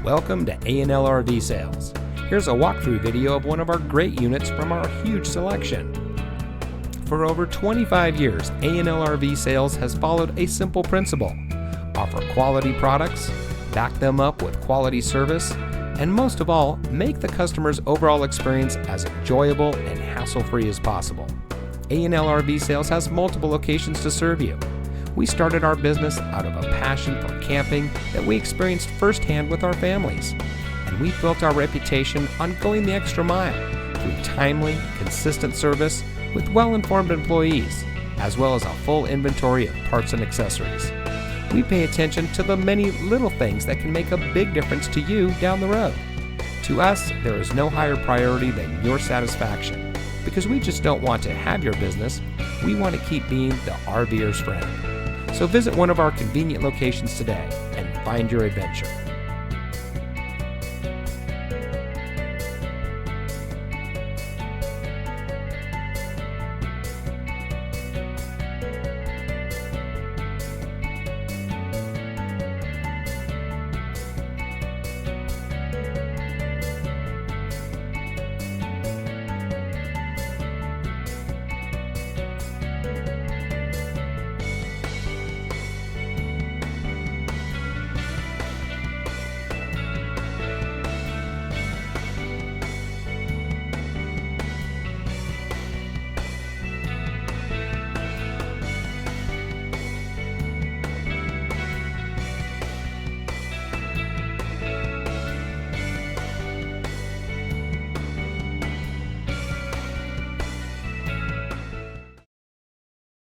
Welcome to A&L RV Sales. Here's a walkthrough video of one of our great units from our huge selection. For over 25 years, A&L RV Sales has followed a simple principle: offer quality products, back them up with quality service, and most of all, make the customer's overall experience as enjoyable and hassle-free as possible. A&L RV Sales has multiple locations to serve you. We started our business out of a passion for camping that we experienced firsthand with our families, and we built our reputation on going the extra mile through timely, consistent service with well-informed employees, as well as a full inventory of parts and accessories. We pay attention to the many little things that can make a big difference to you down the road. To us, there is no higher priority than your satisfaction, because we just don't want to have your business, we want to keep being the RVer's friend. So visit one of our convenient locations today and find your adventure.